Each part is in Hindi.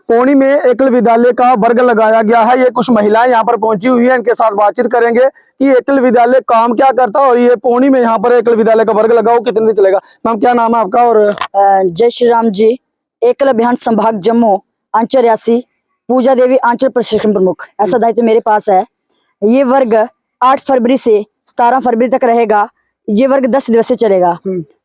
पौनी में एकल विद्यालय का वर्ग लगाया गया है। ये कुछ महिलाएं यहाँ पर पहुंची हुई हैं, इनके साथ बातचीत करेंगे कि एकल विद्यालय काम क्या करता है और ये पौनी में यहाँ पर एकल विद्यालय का वर्ग लगा हो कितने दिन चलेगा। मैम क्या नाम है आपका? और जय श्री राम जी। एकल अभियान संभाग जम्मू अंचल रियासी पूजा देवी आंचल प्रशिक्षण प्रमुख, ऐसा दायित्व मेरे पास है। ये वर्ग 8 फरवरी से 17 फरवरी तक रहेगा। ये वर्ग 10 दिवसीय चलेगा।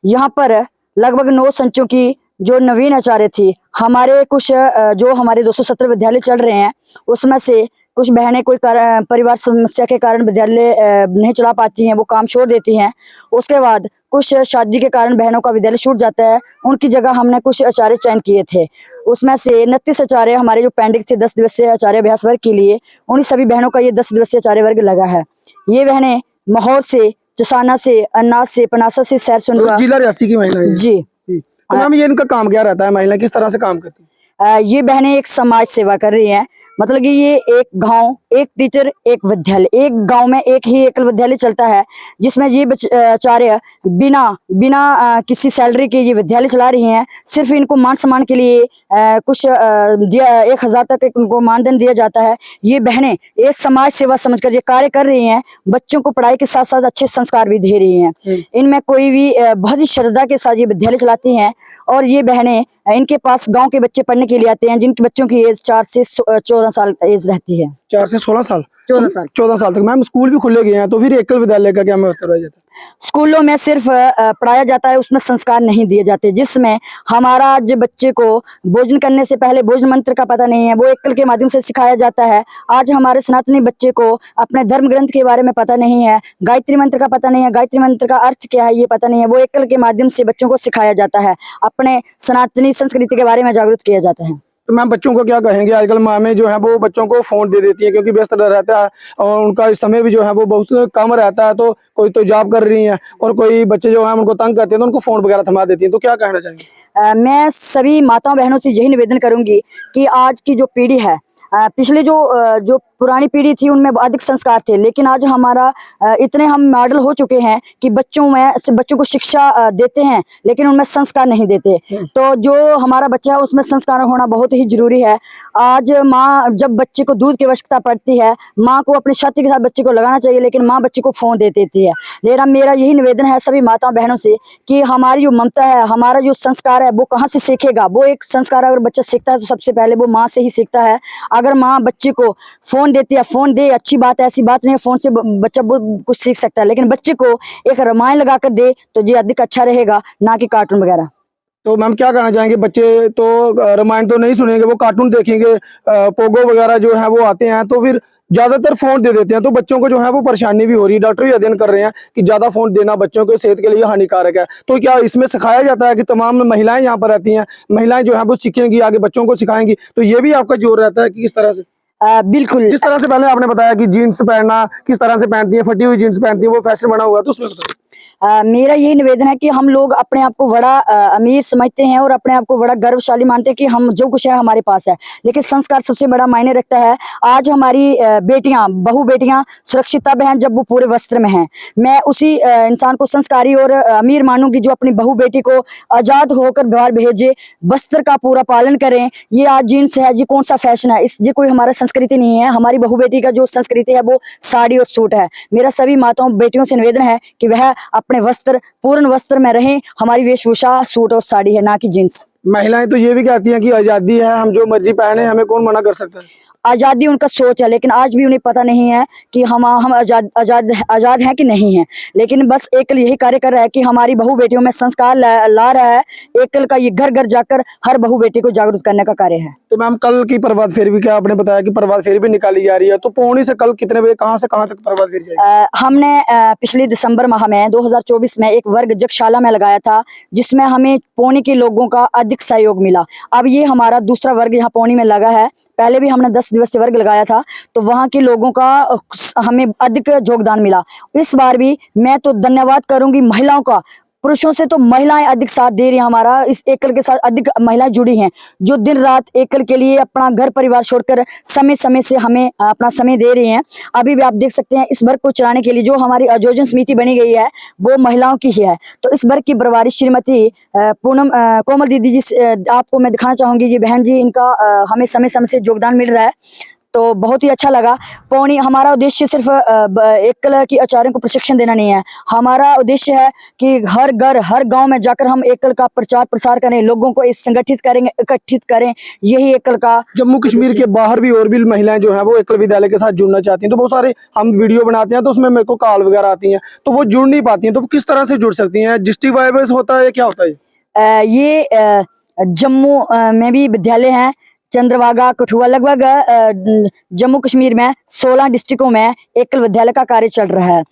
यहाँ पर लगभग 9 संचों की जो नवीन आचार्य थी, हमारे कुछ जो हमारे 217 विद्यालय चल रहे हैं उसमें से कुछ बहनें कोई परिवार समस्या के कारण विद्यालय नहीं चला पाती हैं, वो काम छोड़ देती हैं। उसके बाद कुछ शादी के कारण बहनों का विद्यालय छूट जाता है, उनकी जगह हमने कुछ आचार्य चयन किए थे। उसमें से 29 आचार्य हमारे जो पेंडिंग थे 10 दिवसीय आचार्य अभ्यास वर्ग के लिए, उन्हीं सभी बहनों का ये 10 दिवसीय आचार्य वर्ग लगा है। ये बहनें माहौर से, चसाना से, अन्नास से, पनासा से, सैर सुनवा, जिला रियासी की महिलाएं जी। तो मैम ये इनका काम क्या रहता है? महिला किस तरह से काम करती है? ये बहनें एक समाज सेवा कर रही हैं। मतलब कि ये एक गांव, एक टीचर, एक विद्यालय, एक गांव में एक ही एकल विद्यालय चलता है, जिसमें ये आचार्य बिना किसी सैलरी के ये विद्यालय चला रही हैं। सिर्फ इनको मान सम्मान के लिए कुछ 1000 तक इनको मानधन दिया जाता है। ये बहनें एक समाज सेवा समझकर ये कार्य कर रही हैं। बच्चों को पढ़ाई के साथ साथ अच्छे संस्कार भी दे रही हैं। इनमें कोई भी बहुत ही श्रद्धा के साथ ये विद्यालय चलाती हैं। और ये बहनें इनके पास गांव के बच्चे पढ़ने के लिए आते हैं, जिनके बच्चों की एज 4 से 14 साल एज रहती है। 4 से 16 साल? 14 साल तक। मैम स्कूल भी खुले गए हैं, तो फिर एकल विद्यालय का क्या महत्व रह जाता है? स्कूलों में सिर्फ पढ़ाया जाता है, उसमें संस्कार नहीं दिए जाते। जिसमें हमारा जो बच्चे को भोजन करने से पहले भोजन मंत्र का पता नहीं है, वो एकल के माध्यम से सिखाया जाता है। आज हमारे सनातनी बच्चे को अपने धर्म ग्रंथ के बारे में पता नहीं है, गायत्री मंत्र का पता नहीं है, गायत्री मंत्र का अर्थ क्या है ये पता नहीं है। वो एकल के माध्यम से बच्चों को सिखाया जाता है, अपने सनातनी संस्कृति के बारे में जागरूक किया जाता है। तो मैम बच्चों को क्या कहेंगे? आजकल माँ जो है वो बच्चों को फोन दे देती है क्योंकि व्यस्त रहता है और उनका समय भी जो है वो बहुत कम रहता है। तो कोई तो जॉब कर रही है और कोई बच्चे जो है उनको तंग करते हैं तो उनको फोन वगैरह थमा देती है, तो क्या कहना चाहेंगे? मैं सभी माताओं बहनों से यही निवेदन करूंगी कि आज की जो पीढ़ी है, पिछले जो पुरानी पीढ़ी थी उनमें अधिक संस्कार थे, लेकिन आज हमारा इतने हम मॉडल हो चुके हैं कि बच्चों को शिक्षा देते हैं लेकिन उनमें संस्कार नहीं देते। तो जो हमारा बच्चा है उसमें संस्कार होना बहुत ही जरूरी है। आज माँ जब बच्चे को दूध की आवश्यकता पड़ती है, माँ को अपनी छाती के साथ बच्चे को लगाना चाहिए, लेकिन माँ बच्चे को फोन दे देती है। लेकिन मेरा यही निवेदन है सभी माताओं बहनों से कि हमारी जो ममता है, हमारा जो संस्कार है वो कहाँ से सीखेगा? वो एक संस्कार अगर बच्चा सीखता है तो सबसे पहले वो माँ से ही सीखता है। अगर माँ बच्चे को फोन देती है, फोन दे अच्छी बात है, ऐसी बात नहीं है, फोन से बच्चा बहुत कुछ सीख सकता है, लेकिन बच्चे को एक रामायण लगा कर दे तो ये अधिक अच्छा रहेगा, ना कि कार्टून वगैरह। तो मैम क्या कहना चाहेंगे? बच्चे तो रामायण तो नहीं सुनेंगे, वो कार्टून देखेंगे, पोगो वगैरह जो है वो आते हैं, तो फिर ज्यादातर फोन दे देते हैं। तो बच्चों को जो है वो परेशानी भी हो रही है। डॉक्टर भी अध्ययन कर रहे हैं कि ज्यादा फोन देना बच्चों के सेहत के लिए हानिकारक है। तो क्या इसमें सिखाया जाता है कि तमाम महिलाएं यहाँ पर रहती हैं, महिलाएं जो है वो सीखेंगी, आगे बच्चों को सिखाएंगी? तो ये भी आपका जोर रहता है कि किस तरह से? बिल्कुल। जिस तरह से पहले आपने बताया कि जीन्स पहनना, किस तरह से पहनती है, फटी हुई जीन्स पहनती है, वो फैशन बना हुआ है, तो उसमें बताइए। मेरा यही निवेदन है कि हम लोग अपने आप को बड़ा अमीर समझते हैं और अपने आप को बड़ा गर्वशाली मानते हैं कि हम जो कुछ है हमारे पास है, लेकिन संस्कार सबसे बड़ा मायने रखता है। आज हमारी बहू बेटियां सुरक्षित तब हैं जब वो पूरे वस्त्र में हैं। मैं उसी इंसान को संस्कारी और अमीर मानूंगी जो अपनी बहू बेटी को आजाद होकर बाहर भेजे, वस्त्र का पूरा पालन करें। ये आज जीन्स है, ये कौन सा फैशन है? ये कोई हमारा संस्कृति नहीं है। हमारी बहू बेटी का जो संस्कृति है वो साड़ी और सूट है। मेरा सभी माताओं बेटियों से निवेदन है कि वह अपने वस्त्र, पूर्ण वस्त्र में रहें। हमारी वेशभूषा सूट और साड़ी है, ना कि जींस। महिलाएं तो ये भी कहती हैं कि आजादी है, हम जो मर्जी पहने, हमें कौन मना कर सकता है? आजादी उनका सोच है, लेकिन आज भी उन्हें पता नहीं है कि हम आजाद हैं कि नहीं है। लेकिन बस एकल यही कार्य कर रहा है कि हमारी बहू बेटियों में संस्कार ला रहा है। एकल का ये घर घर जाकर हर बहू बेटी को जागरूक करने का कार्य है। तो मैम कल की प्रभात फेरी भी, क्या आपने बताया कि प्रभात फेरी भी निकाली जा रही है, तो पौनी से कल कितने बजे, कहाँ से कहाँ तक प्रभात फेरी जाएगी? हमने पिछले दिसंबर माह में 2024 में एक वर्ग जगशाला में लगाया था, जिसमें हमें पौनी के लोगों का अधिक सहयोग मिला। अब ये हमारा दूसरा वर्ग यहाँ पौनी में लगा है। पहले भी हमने 10 दिवसीय वर्ग लगाया था, तो वहाँ के लोगों का हमें अधिक योगदान मिला। इस बार भी मैं तो धन्यवाद करूंगी महिलाओं का, पुरुषों से तो महिलाएं अधिक साथ दे रही हैं। हमारा इस एकल के साथ अधिक महिलाएं जुड़ी हैं, जो दिन रात एकल के लिए अपना घर परिवार छोड़कर समय समय से हमें अपना समय दे रही हैं। अभी भी आप देख सकते हैं इस वर्ग को चलाने के लिए जो हमारी आयोजन समिति बनी गई है वो महिलाओं की ही है। तो इस वर्ग की प्रभारी श्रीमती पूनम कोमल दीदी जी आपको मैं दिखाना चाहूंगी। ये बहन जी, इनका हमें समय समय से योगदान मिल रहा है, तो बहुत ही अच्छा लगा। पौनी हमारा उद्देश्य सिर्फ एकल की आचार्यों को प्रशिक्षण देना नहीं है। हमारा उद्देश्य है कि हर घर हर गांव में जाकर हम एकल का प्रचार प्रसार करें, लोगों को इस संगठित करेंगे, एकत्रित करें। यही एकल का जम्मू कश्मीर के बाहर भी और भी महिलाएं जो हैं वो एकल विद्यालय के साथ जुड़ना चाहती हैं, तो बहुत सारे हम वीडियो बनाते हैं तो उसमें मेरे को कॉल वगैरह आती हैं, तो वो जुड़ नहीं पाती हैं, तो वो किस तरह से जुड़ सकती हैं? डिस्ट्रिक्ट वाइज होता है, क्या होता है? ये जम्मू में भी विद्यालय हैं, चंद्रभागा, कठुआ, लगभग जम्मू कश्मीर में 16 डिस्ट्रिक्टों में एकल विद्यालय का कार्य चल रहा है।